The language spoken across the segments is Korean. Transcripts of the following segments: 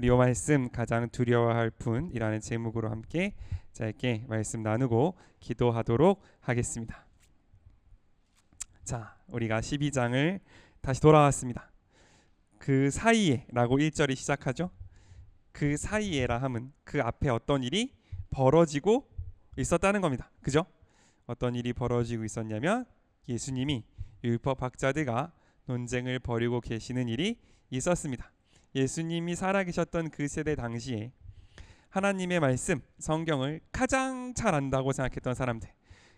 이 말씀 가장 두려워할 분이라는 제목으로 함께 짧게 말씀 나누고 기도하도록 하겠습니다. 자, 우리가 12장을 다시 돌아왔습니다. 그 사이에 라고 1절이 시작하죠. 그 사이에라 함은 그 앞에 어떤 일이 벌어지고 있었다는 겁니다. 그죠? 어떤 일이 벌어지고 있었냐면 예수님이 율법학자들과 논쟁을 벌이고 계시는 일이 있었습니다. 예수님이 살아계셨던 그 세대 당시에 하나님의 말씀, 성경을 가장 잘 안다고 생각했던 사람들,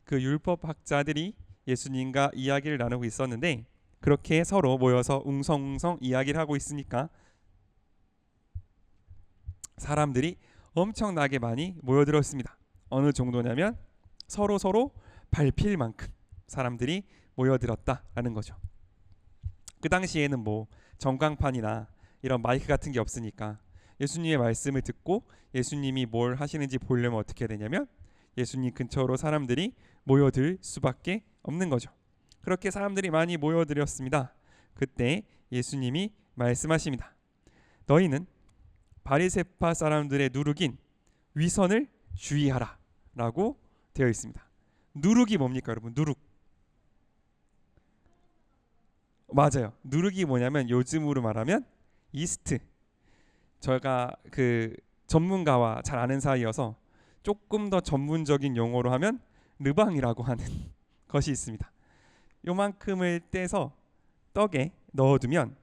그 율법학자들이 예수님과 이야기를 나누고 있었는데, 그렇게 서로 모여서 웅성웅성 이야기를 하고 있으니까 사람들이 엄청나게 많이 모여들었습니다. 어느 정도냐면 서로 밟힐 만큼 사람들이 모여들었다라는 거죠. 그 당시에는 뭐 전광판이나 이런 마이크 같은 게 없으니까 예수님의 말씀을 듣고 예수님이 뭘 하시는지 보려면 어떻게 되냐면 예수님 근처로 사람들이 모여들 수밖에 없는 거죠. 그렇게 사람들이 많이 모여들었습니다. 그때 예수님이 말씀하십니다. 너희는 바리새파 사람들의 누룩인 위선을 주의하라 라고 되어 있습니다. 누룩이 뭡니까 여러분? 누룩. 맞아요. 누룩이 뭐냐면 요즘으로 말하면 이스트. 저희가 그 전문가와 잘 아는 사이여서 조금 더 전문적인 용어로 하면 르방이라고 하는 것이 있습니다. 요만큼을 떼서 떡에 넣어두면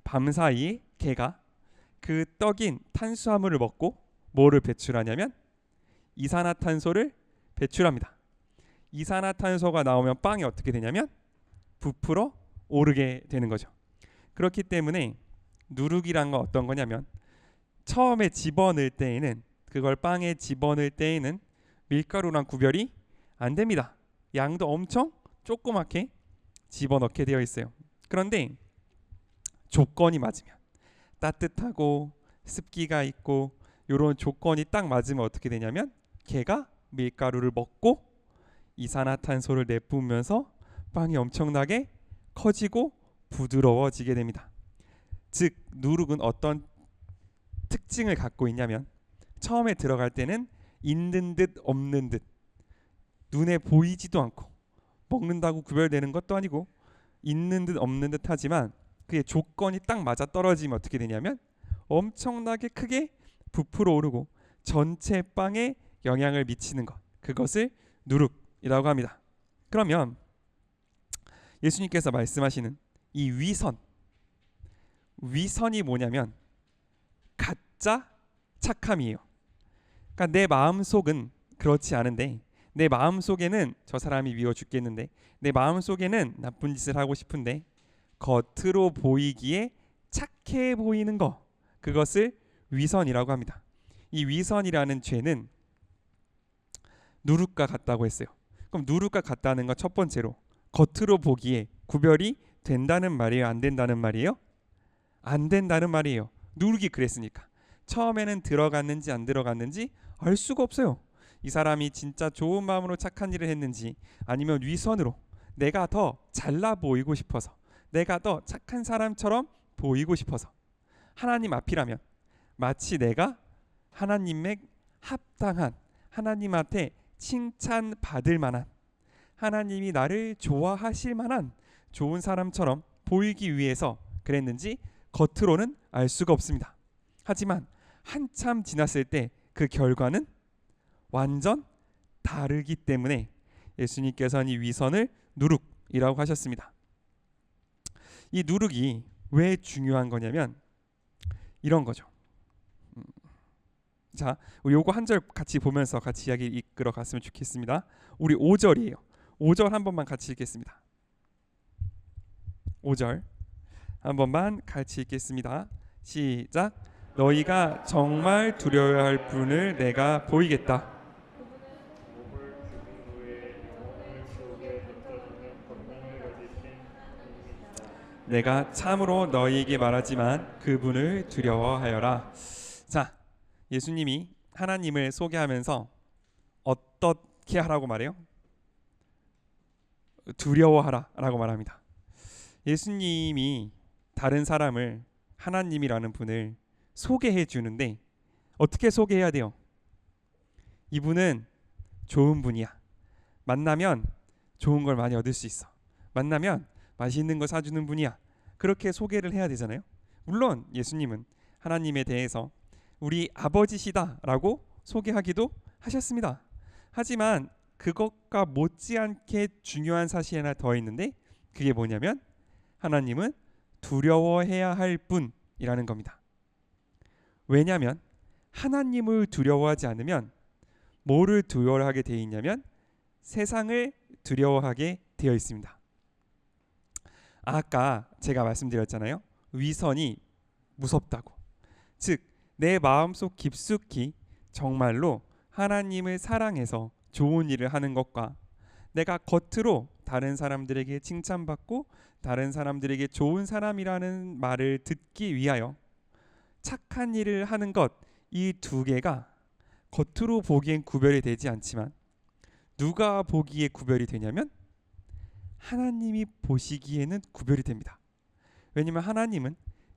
밤사이에 개가 그 떡인 탄수화물을 먹고 뭐를 배출하냐면 이산화탄소를 배출합니다. 이산화탄소가 나오면 빵이 어떻게 되냐면 부풀어 오르게 되는 거죠. 그렇기 때문에 누룩이란 건 어떤 거냐면 처음에 집어넣을 때에는 그걸 빵에 집어넣을 때에는 밀가루랑 구별이 안 됩니다. 양도 엄청 조그맣게 집어넣게 되어 있어요. 그런데 조건이 맞으면 따뜻하고 습기가 있고 이런 조건이 딱 맞으면 어떻게 되냐면 개가 밀가루를 먹고 이산화탄소를 내뿜으면서 빵이 엄청나게 커지고 부드러워지게 됩니다. 즉 누룩은 어떤 특징을 갖고 있냐면 처음에 들어갈 때는 있는 듯 없는 듯 눈에 보이지도 않고 먹는다고 구별되는 것도 아니고 있는 듯 없는 듯 하지만 그의 조건이 딱 맞아 떨어지면 어떻게 되냐면 엄청나게 크게 부풀어 오르고 전체 빵에 영향을 미치는 것, 그것을 누룩이라고 합니다. 그러면 예수님께서 말씀하시는 이 위선이 뭐냐면 가짜 착함이에요. 그러니까 내 마음속은 그렇지 않은데 내 마음속에는 저 사람이 미워 죽겠는데 내 마음속에는 나쁜 짓을 하고 싶은데 겉으로 보이기에 착해 보이는 거, 그것을 위선이라고 합니다. 이 위선이라는 죄는 누룩과 같다고 했어요. 그럼 누룩과 같다는 건 첫 번째로 겉으로 보기에 구별이 된다는 말이에요? 안 된다는 말이에요? 안 된다는 말이에요. 누룩이 그랬으니까. 처음에는 들어갔는지 안 들어갔는지 알 수가 없어요. 이 사람이 진짜 좋은 마음으로 착한 일을 했는지 아니면 위선으로 내가 더 잘나 보이고 싶어서 내가 더 착한 사람처럼 보이고 싶어서 하나님 앞이라면 마치 내가 하나님의 합당한 하나님한테 칭찬받을 만한 하나님이 나를 좋아하실 만한 좋은 사람처럼 보이기 위해서 그랬는지 겉으로는 알 수가 없습니다. 하지만 한참 지났을 때 그 결과는 완전 다르기 때문에 예수님께서는 이 위선을 누룩이라고 하셨습니다. 이 누룩이 왜 중요한 거냐면 이런 거죠. 자, 우리 요거 한 절 같이 보면서 같이 이야기 이끌어 갔으면 좋겠습니다. 우리 5절이에요. 5절 한 번만 같이 읽겠습니다. 5절 한 번만 같이 읽겠습니다. 시작. 너희가 정말 두려워야 할 분을 내가 보이겠다. 내가 참으로 너희에게 말하지만 그분을 두려워하여라. 자, 예수님이 하나님을 소개하면서 어떻게 하라고 말해요? 두려워하라 라고 말합니다. 예수님이 다른 사람을 하나님이라는 분을 소개해 주는데 어떻게 소개해야 돼요? 이분은 좋은 분이야. 만나면 좋은 걸 많이 얻을 수 있어. 만나면 맛있는 거 사주는 분이야. 그렇게 소개를 해야 되잖아요. 물론 예수님은 하나님에 대해서 우리 아버지시다라고 소개하기도 하셨습니다. 하지만 그것과 못지않게 중요한 사실이 하나 더 있는데 그게 뭐냐면 하나님은 두려워해야 할 분이라는 겁니다. 왜냐하면 하나님을 두려워하지 않으면 뭐를 두려워하게 되어 있냐면 세상을 두려워하게 되어 있습니다. 아까 제가 말씀드렸잖아요. 위선이 무섭다고. 즉 내 마음속 깊숙이 정말로 하나님을 사랑해서 좋은 일을 하는 것과 내가 겉으로 다른 사람들에게 칭찬받고 다른 사람들에게 좋은 사람이라는 말을 듣기 위하여 착한 일을 하는 것, 이 두 개가 겉으로 보기엔 구별이 되지 않지만 누가 보기에 구별이 되냐면 하나님이 보시기에는 구별이 됩니다. 왜냐하면 하나님은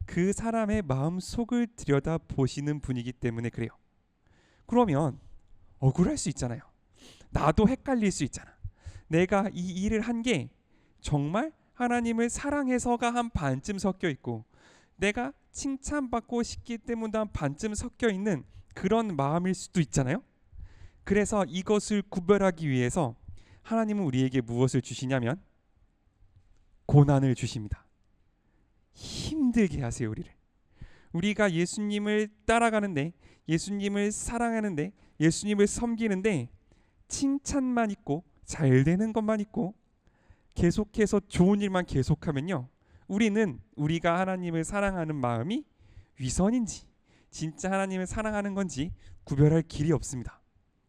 그 사람의 마음속을 들여다 보시는 분이기 때문에 그래요. 그러면 억울할 수 있잖아요. 나도 헷갈릴 수 있잖아. 내가 이 일을 한 게 정말 하나님을 사랑해서가 한 반쯤 섞여 있고 내가 칭찬받고 싶기 때문에 한 반쯤 섞여 있는 그런 마음일 수도 있잖아요. 그래서 이것을 구별하기 위해서 하나님은 우리에게 무엇을 주시냐면 고난을 주십니다. 힘들게 하세요. 우리가 예수님을 따라가는데, 예수님을 사랑하는데, 예수님을 섬기는데 칭찬만 있고 잘 되는 것만 있고 계속해서 좋은 일만 계속하면요, 우리가 하나님을 사랑하는 마음이 위선인지 진짜 하나님을 사랑하는 건지 구별할 길이 없습니다.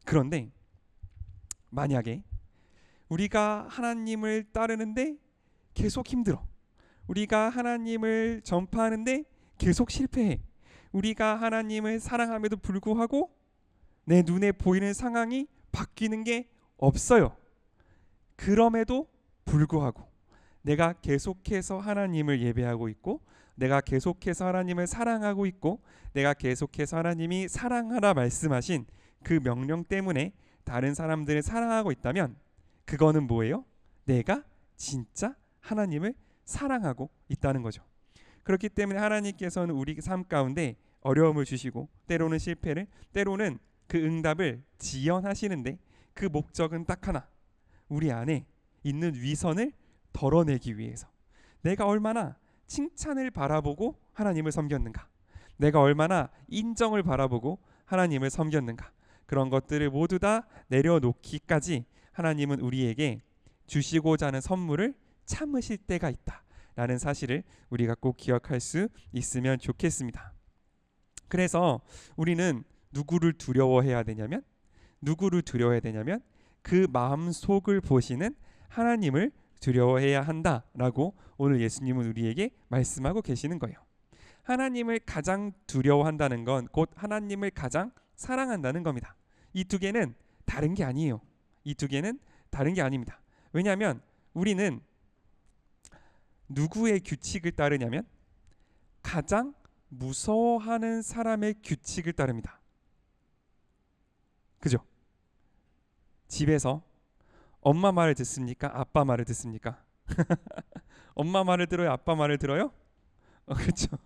그런데 만약에 우리가 하나님을 따르는데 계속 힘들어, 우리가 하나님을 전파하는데 계속 실패해, 우리가 하나님을 사랑함에도 불구하고 내 눈에 보이는 상황이 바뀌는 게 없어요. 그럼에도 불구하고 내가 계속해서 하나님을 예배하고 있고 내가 계속해서 하나님을 사랑하고 있고 내가 계속해서 하나님이 사랑하라 말씀하신 그 명령 때문에 다른 사람들을 사랑하고 있다면 그거는 뭐예요? 내가 진짜 하나님을 사랑하고 있다는 거죠. 그렇기 때문에 하나님께서는 우리 삶 가운데 어려움을 주시고 때로는 실패를, 때로는 그 응답을 지연하시는데 그 목적은 딱 하나, 우리 안에 있는 위선을 덜어내기 위해서. 내가 얼마나 칭찬을 바라보고 하나님을 섬겼는가, 내가 얼마나 인정을 바라보고 하나님을 섬겼는가, 그런 것들을 모두 다 내려놓기까지 하나님은 우리에게 주시고자 하는 선물을 참으실 때가 있다 라는 사실을 우리가 꼭 기억할 수 있으면 좋겠습니다. 그래서 우리는 누구를 두려워해야 되냐면 그 마음속을 보시는 하나님을 두려워해야 한다라고 오늘 예수님은 우리에게 말씀하고 계시는 거예요. 하나님을 가장 두려워한다는 건 곧 하나님을 가장 사랑한다는 겁니다. 이 두 개는 다른 게 아니에요. 이 두 개는 다른 게 아닙니다. 왜냐하면 우리는 누구의 규칙을 따르냐면 가장 무서워하는 사람의 규칙을 따릅니다. 그죠? 집에서 엄마 말을 듣습니까? 아빠 말을 듣습니까? 엄마 말을 들어요? 아빠 말을 들어요? 그렇죠.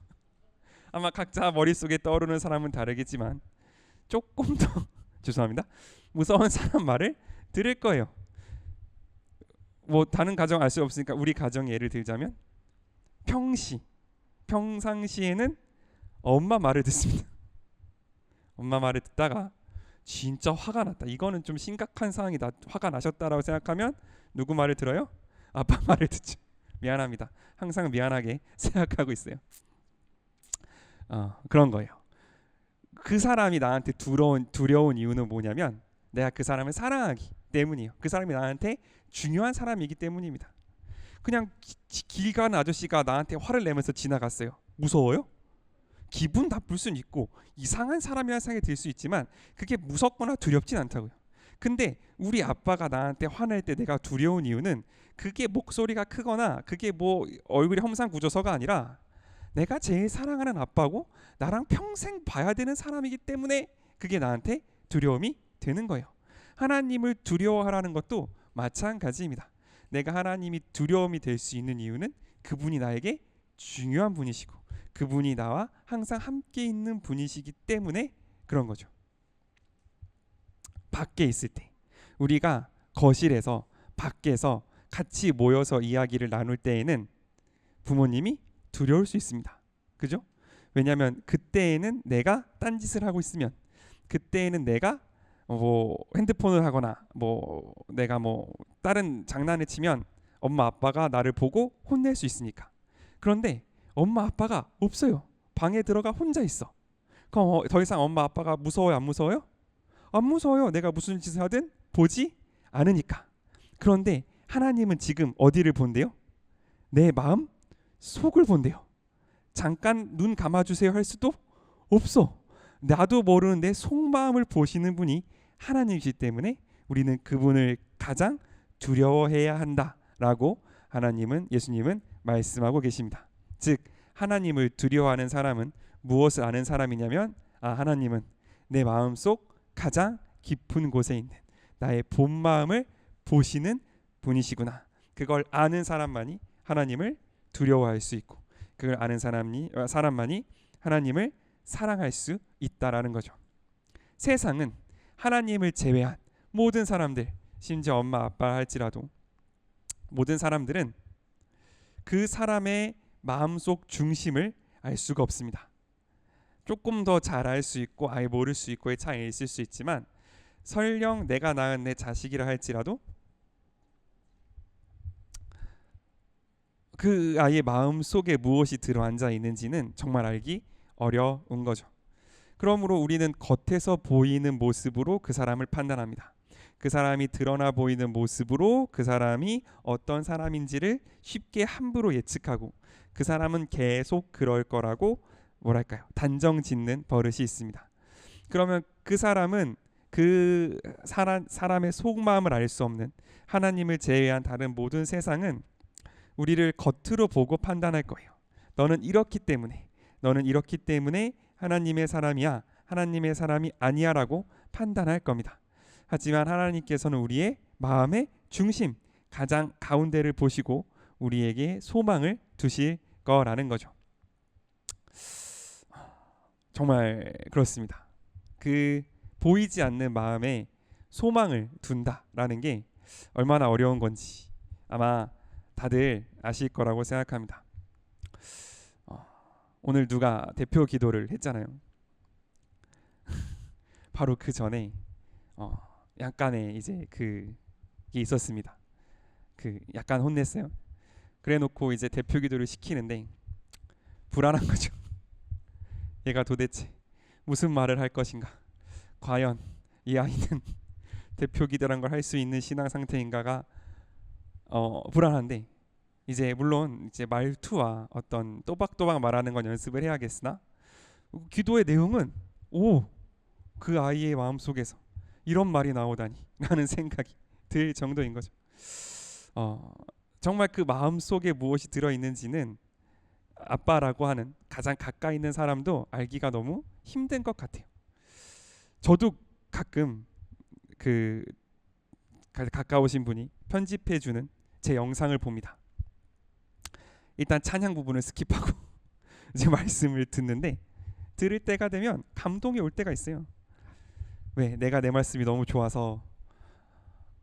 아마 각자 머릿속에 떠오르는 사람은 다르겠지만 조금 더 죄송합니다. 무서운 사람 말을 들을 거예요. 뭐 다른 가정 알 수 없으니까 우리 가정 예를 들자면 평상시에는 엄마 말을 듣습니다. 엄마 말을 듣다가 진짜 화가 났다, 이거는 좀 심각한 상황이다, 화가 나셨다라고 생각하면 누구 말을 들어요? 아빠 말을 듣죠. 미안합니다. 항상 미안하게 생각하고 있어요. 그런 거예요. 그 사람이 나한테 두려운 이유는 뭐냐면 내가 그 사람을 사랑하기 때문이에요. 그 사람이 나한테 중요한 사람이기 때문입니다. 그냥 길 가는 아저씨가 나한테 화를 내면서 지나갔어요. 무서워요? 기분 나쁠 수는 있고 이상한 사람이라는 생각이 들 수 있지만 그게 무섭거나 두렵진 않다고요. 근데 우리 아빠가 나한테 화낼 때 내가 두려운 이유는 그게 목소리가 크거나 그게 뭐 얼굴이 험상궂어서가 아니라 내가 제일 사랑하는 아빠고 나랑 평생 봐야 되는 사람이기 때문에 그게 나한테 두려움이 되는 거예요. 하나님을 두려워하라는 것도 마찬가지입니다. 내가 하나님이 두려움이 될 수 있는 이유는 그분이 나에게 중요한 분이시고 그분이 나와 항상 함께 있는 분이시기 때문에 그런 거죠. 밖에 있을 때, 우리가 거실에서 밖에서 같이 모여서 이야기를 나눌 때에는 부모님이 두려울 수 있습니다. 그죠? 왜냐하면 그때에는 내가 딴짓을 하고 있으면, 그때에는 내가 뭐 핸드폰을 하거나 뭐 내가 뭐 다른 장난을 치면 엄마 아빠가 나를 보고 혼낼 수 있으니까. 그런데 엄마 아빠가 없어요. 방에 들어가 혼자 있어. 그럼 더 이상 엄마 아빠가 무서워요, 안 무서워요? 안 무서워요. 내가 무슨 짓을 하든 보지 않으니까. 그런데 하나님은 지금 어디를 본대요? 내 마음 속을 본대요. 잠깐 눈 감아주세요 할 수도 없어. 나도 모르는 내 속마음을 보시는 분이 하나님이시기 때문에 우리는 그분을 가장 두려워해야 한다라고 하나님은, 예수님은 말씀하고 계십니다. 즉 하나님을 두려워하는 사람은 무엇을 아는 사람이냐면, 하나님은 내 마음속 가장 깊은 곳에 있는 나의 본 마음을 보시는 분이시구나. 그걸 아는 사람만이 하나님을 두려워할 수 있고, 그걸 아는 사람만이 하나님을 사랑할 수 있다라는 거죠. 세상은 하나님을 제외한 모든 사람들, 심지어 엄마 아빠 할지라도 모든 사람들은 그 사람의 마음속 중심을 알 수가 없습니다. 조금 더 잘 알 수 있고 아예 모를 수 있고의 차이가 있을 수 있지만, 설령 내가 낳은 내 자식이라 할지라도 그 아이의 마음 속에 무엇이 들어앉아 있는지는 정말 알기 어려운 거죠. 그러므로 우리는 겉에서 보이는 모습으로 그 사람을 판단합니다. 그 사람이 드러나 보이는 모습으로 그 사람이 어떤 사람인지를 쉽게 함부로 예측하고, 그 사람은 계속 그럴 거라고 단정 짓는 버릇이 있습니다. 그러면 그 사람은 그 사람의 속마음을 알 수 없는, 하나님을 제외한 다른 모든 세상은 우리를 겉으로 보고 판단할 거예요. 너는 이렇기 때문에 하나님의 사람이야, 하나님의 사람이 아니야 라고 판단할 겁니다. 하지만 하나님께서는 우리의 마음의 중심, 가장 가운데를 보시고 우리에게 소망을 두실 거라는 거죠. 정말 그렇습니다. 그 보이지 않는 마음에 소망을 둔다라는 게 얼마나 어려운 건지 아마 다들 아실 거라고 생각합니다. 오늘 누가 대표 기도를 했잖아요. 바로 그 전에 약간의 이제 그게 있었습니다. 그 약간 혼냈어요. 그래놓고 이제 대표 기도를 시키는데 불안한 거죠. 얘가 도대체 무슨 말을 할 것인가? 과연 이 아이는 대표 기도란 걸 할 수 있는 신앙 상태인가가 불안한데, 이제 물론 이제 말투와 어떤 또박또박 말하는 건 연습을 해야겠으나 기도의 내용은 그 아이의 마음 속에서 이런 말이 나오다니 라는 생각이 들 정도인 거죠. 정말 그 마음 속에 무엇이 들어있는지는 아빠라고 하는 가장 가까이 있는 사람도 알기가 너무 힘든 것 같아요. 저도 가끔 그 가까우신 분이 편집해주는 제 영상을 봅니다. 일단 찬양 부분을 스킵하고 이제 말씀을 듣는데, 들을 때가 되면 감동이 올 때가 있어요. 왜? 내가 내 말씀이 너무 좋아서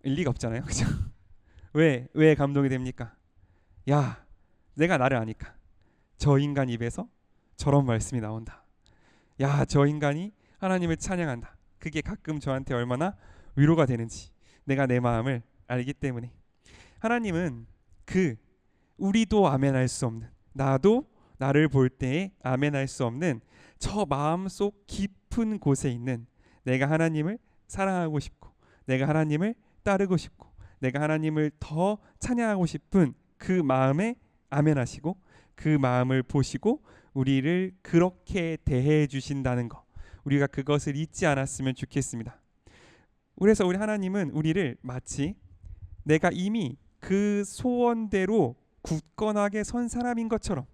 일리가 없잖아요. 그죠? 왜 감동이 됩니까? 야, 내가 나를 아니까 저 인간 입에서 저런 말씀이 나온다. 야, 저 인간이 하나님을 찬양한다. 그게 가끔 저한테 얼마나 위로가 되는지 내가 내 마음을 알기 때문에. 하나님은 우리도 아멘할 수 없는, 나도 나를 볼 때에 아멘할 수 없는 저 마음속 깊은 곳에 있는, 내가 하나님을 사랑하고 싶고 내가 하나님을 따르고 싶고 내가 하나님을 더 찬양하고 싶은 그 마음에 아멘하시고 그 마음을 보시고 우리를 그렇게 대해 주신다는 거, 우리가 그것을 잊지 않았으면 좋겠습니다. 그래서 우리 하나님은 우리를 마치 내가 이미 그 소원대로 굳건하게 선 사람인 것처럼,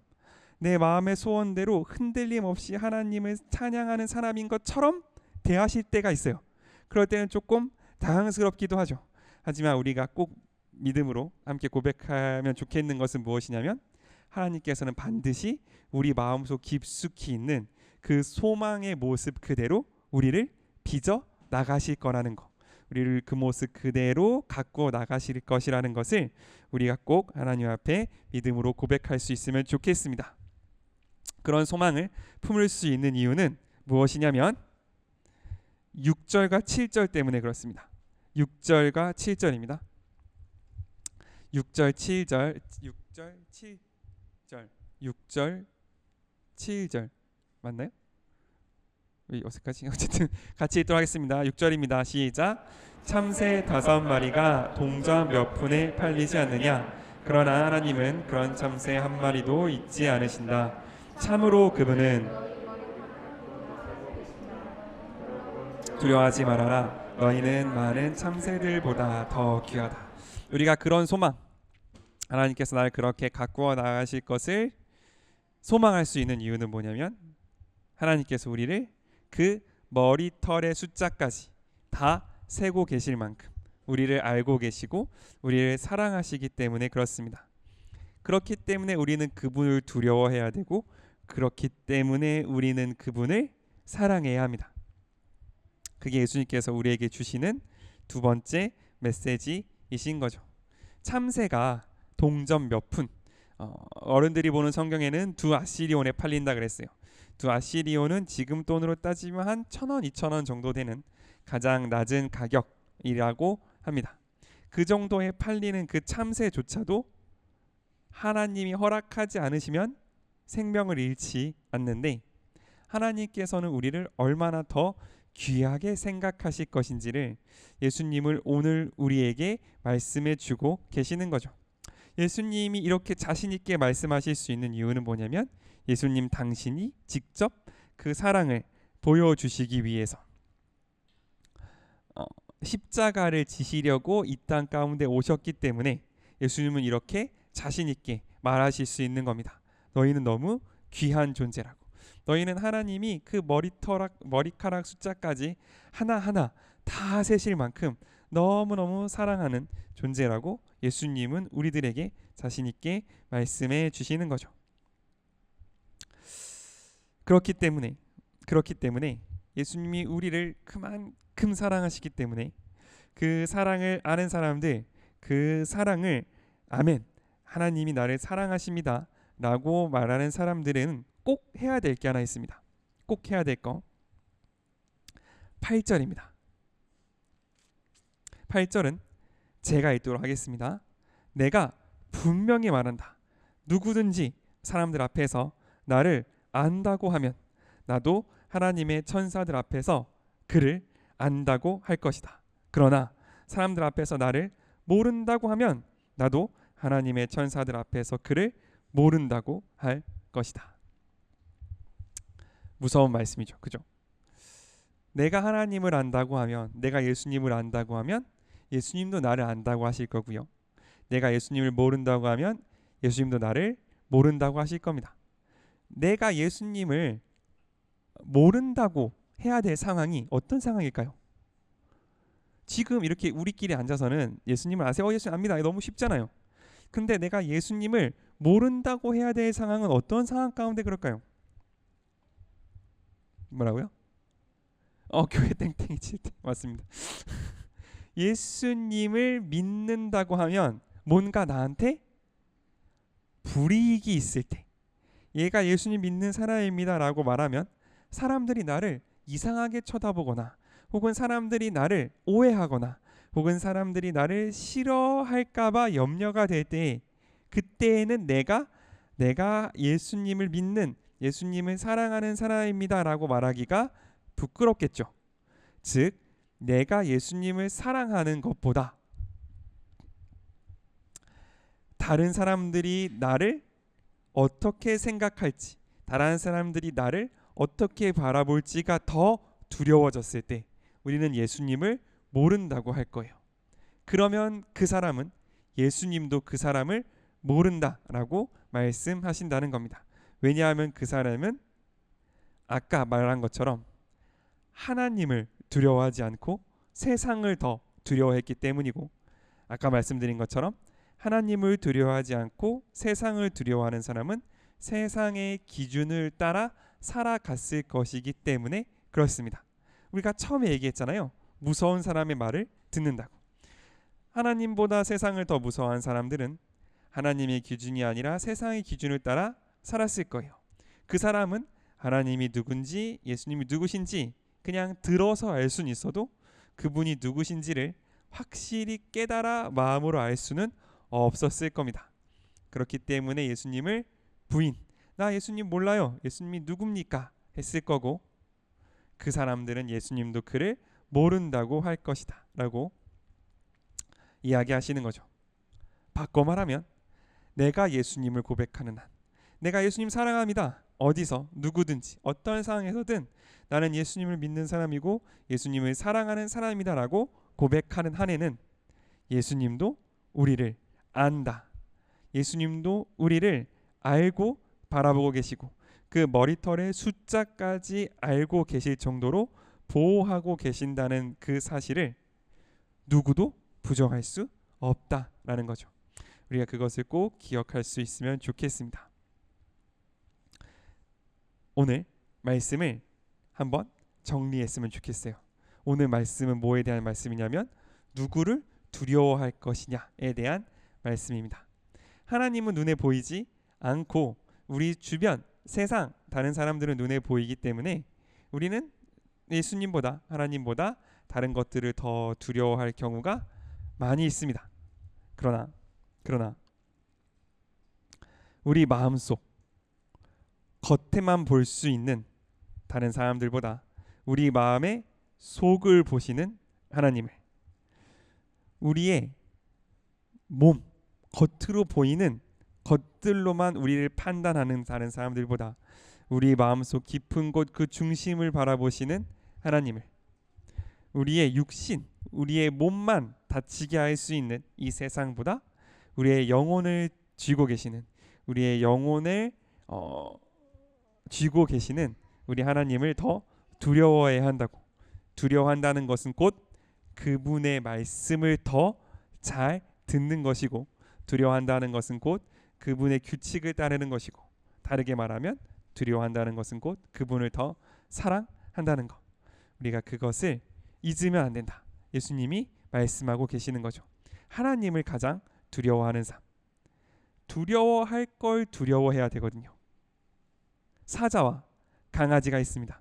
내 마음의 소원대로 흔들림 없이 하나님을 찬양하는 사람인 것처럼 대하실 때가 있어요. 그럴 때는 조금 당황스럽기도 하죠. 하지만 우리가 꼭 믿음으로 함께 고백하면 좋겠는 것은 무엇이냐면 하나님께서는 반드시 우리 마음속 깊숙이 있는 그 소망의 모습 그대로 우리를 빚어 나가실 거라는 거, 우리를 그 모습 그대로 갖고 나가실 것이라는 것을 우리가 꼭 하나님 앞에 믿음으로 고백할 수 있으면 좋겠습니다. 그런 소망을 품을 수 있는 이유는 무엇이냐면 6절과 7절 때문에 그렇습니다. 6절과 7절입니다. 6절 7절 6절 7절 6절 7절 맞나요? 왜 어색하지? 어쨌든 같이 읽도록 하겠습니다. 6절입니다. 시작. 참새 5마리가 동전 몇 푼에 팔리지 않느냐? 그러나 하나님은 그런 참새 한 마리도 잊지 않으신다. 참으로 그분은 두려워하지 말아라. 너희는 많은 참새들보다 더 귀하다. 우리가 그런 소망, 하나님께서 나를 그렇게 가꾸어 나가실 것을 소망할 수 있는 이유는 뭐냐면 하나님께서 우리를 그 머리털의 숫자까지 다 세고 계실 만큼 우리를 알고 계시고 우리를 사랑하시기 때문에 그렇습니다. 그렇기 때문에 우리는 그분을 두려워해야 되고 그렇기 때문에 우리는 그분을 사랑해야 합니다. 그게 예수님께서 우리에게 주시는 두 번째 메시지이신 거죠. 참새가 동전 몇 푼, 어른들이 보는 성경에는 2아시리온에 팔린다 그랬어요. 2아시리온은 지금 돈으로 따지면 한 1,000원, 2,000원 정도 되는 가장 낮은 가격이라고 합니다. 그 정도에 팔리는 그 참새조차도 하나님이 허락하지 않으시면 생명을 잃지 않는데 하나님께서는 우리를 얼마나 더 귀하게 생각하실 것인지를 예수님을 오늘 우리에게 말씀해 주고 계시는 거죠. 예수님이 이렇게 자신 있게 말씀하실 수 있는 이유는 뭐냐면 예수님 당신이 직접 그 사랑을 보여주시기 위해서 십자가를 지시려고 이 땅 가운데 오셨기 때문에 예수님은 이렇게 자신 있게 말하실 수 있는 겁니다. 너희는 너무 귀한 존재라고. 너희는 하나님이 그 머리카락 숫자까지 하나하나 다 세실 만큼 너무너무 사랑하는 존재라고 예수님은 우리들에게 자신 있게 말씀해 주시는 거죠. 그렇기 때문에 예수님이 우리를 그만큼 사랑하시기 때문에 그 사랑을 아는 사람들, 그 사랑을 아멘, 하나님이 나를 사랑하십니다 라고 말하는 사람들은 꼭 해야 될 게 하나 있습니다. 꼭 해야 될 거 8절입니다. 8절은 제가 읽도록 하겠습니다. 내가 분명히 말한다. 누구든지 사람들 앞에서 나를 안다고 하면 나도 하나님의 천사들 앞에서 그를 안다고 할 것이다. 그러나 사람들 앞에서 나를 모른다고 하면 나도 하나님의 천사들 앞에서 그를 모른다고 할 것이다. 무서운 말씀이죠. 그죠? 내가 하나님을 안다고 하면, 내가 예수님을 안다고 하면 예수님도 나를 안다고 하실 거고요. 내가 예수님을 모른다고 하면 예수님도 나를 모른다고 하실 겁니다. 내가 예수님을 모른다고 해야 될 상황이 어떤 상황일까요? 지금 이렇게 우리끼리 앉아서는 예수님을 아세요? 예수님 압니다. 너무 쉽잖아요. 근데 내가 예수님을 모른다고 해야 될 상황은 어떤 상황 가운데 그럴까요? 뭐라고요? 교회 땡땡이 칠 때 맞습니다. 예수님을 믿는다고 하면 뭔가 나한테 불이익이 있을 때, 얘가 예수님 믿는 사람입니다 라고 말하면 사람들이 나를 이상하게 쳐다보거나 혹은 사람들이 나를 오해하거나 혹은 사람들이 나를 싫어할까봐 염려가 될 때, 그때에는 내가 예수님을 믿는, 예수님을 사랑하는 사람입니다 라고 말하기가 부끄럽겠죠. 즉 내가 예수님을 사랑하는 것보다 다른 사람들이 나를 어떻게 생각할지, 다른 사람들이 나를 어떻게 바라볼지가 더 두려워졌을 때 우리는 예수님을 모른다고 할 거예요. 그러면 그 사람은 예수님도 그 사람을 모른다라고 말씀하신다는 겁니다. 왜냐하면 그 사람은 아까 말한 것처럼 하나님을 두려워하지 않고 세상을 더 두려워했기 때문이고, 아까 말씀드린 것처럼 하나님을 두려워하지 않고 세상을 두려워하는 사람은 세상의 기준을 따라 살아갔을 것이기 때문에 그렇습니다. 우리가 처음에 얘기했잖아요. 무서운 사람의 말을 듣는다고. 하나님보다 세상을 더 무서워한 사람들은 하나님의 기준이 아니라 세상의 기준을 따라 살았을 거예요. 그 사람은 하나님이 누군지 예수님이 누구신지 그냥 들어서 알 수는 있어도 그분이 누구신지를 확실히 깨달아 마음으로 알 수는 없었을 겁니다. 그렇기 때문에 예수님을 부인, 나 예수님 몰라요, 예수님이 누굽니까? 했을 거고, 그 사람들은 예수님도 그를 모른다고 할 것이다 라고 이야기하시는 거죠. 바꿔 말하면 내가 예수님을 고백하는 한, 내가 예수님 사랑합니다, 어디서 누구든지 어떤 상황에서든 나는 예수님을 믿는 사람이고 예수님을 사랑하는 사람이다 라고 고백하는 한에는 예수님도 우리를 안다, 예수님도 우리를 알고 바라보고 계시고 그 머리털의 숫자까지 알고 계실 정도로 보호하고 계신다는 그 사실을 누구도 부정할 수 없다라는 거죠. 우리가 그것을 꼭 기억할 수 있으면 좋겠습니다. 오늘 말씀을 한번 정리했으면 좋겠어요. 오늘 말씀은 뭐에 대한 말씀이냐면 누구를 두려워할 것이냐에 대한 말씀입니다. 하나님은 눈에 보이지 않고 우리 주변 세상 다른 사람들은 눈에 보이기 때문에 우리는 예수님보다 하나님보다 다른 것들을 더 두려워할 경우가 많이 있습니다. 그러나 우리 마음속 겉에만 볼 수 있는 다른 사람들보다 우리 마음의 속을 보시는 하나님을, 우리의 몸 겉으로 보이는 것들로만 우리를 판단하는 다른 사람들보다 우리 마음속 깊은 곳 그 중심을 바라보시는 하나님을, 우리의 육신 우리의 몸만 다치게 할 수 있는 이 세상보다 우리의 영혼을 쥐고 계시는, 우리의 영혼을 쥐고 계시는 우리 하나님을 더 두려워해야 한다고. 두려워한다는 것은 곧 그분의 말씀을 더 잘 듣는 것이고, 두려워한다는 것은 곧 그분의 규칙을 따르는 것이고, 다르게 말하면 두려워한다는 것은 곧 그분을 더 사랑한다는 것. 우리가 그것을 잊으면 안 된다. 예수님이 말씀하고 계시는 거죠. 하나님을 가장 두려워하는 삶. 두려워할 걸 두려워해야 되거든요. 사자와 강아지가 있습니다.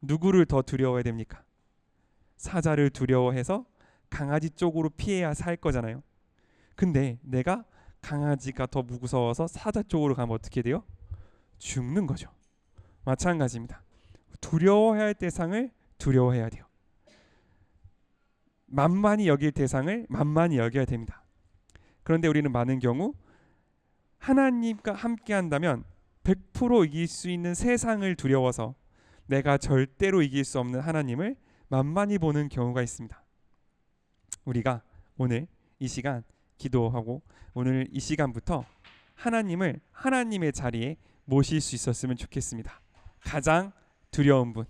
누구를 더 두려워해야 됩니까? 사자를 두려워해서 강아지 쪽으로 피해야 살 거잖아요. 근데 내가 강아지가 더 무서워서 사자 쪽으로 가면 어떻게 돼요? 죽는 거죠. 마찬가지입니다. 두려워해야 할 대상을 두려워해야 돼요. 만만히 여길 대상을 만만히 여겨야 됩니다. 그런데 우리는 많은 경우 하나님과 함께 한다면 100% 이길 수 있는 세상을 두려워서 내가 절대로 이길 수 없는 하나님을 만만히 보는 경우가 있습니다. 우리가 오늘 이 시간 기도하고 오늘 이 시간부터 하나님을 하나님의 자리에 모실 수 있었으면 좋겠습니다. 가장 두려운 분,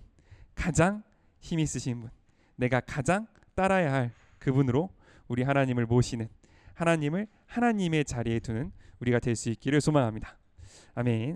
가장 힘 있으신 분, 내가 가장 따라야 할 그분으로 우리 하나님을 모시는, 하나님을 하나님의 자리에 두는 우리가 될 수 있기를 소망합니다. 아멘.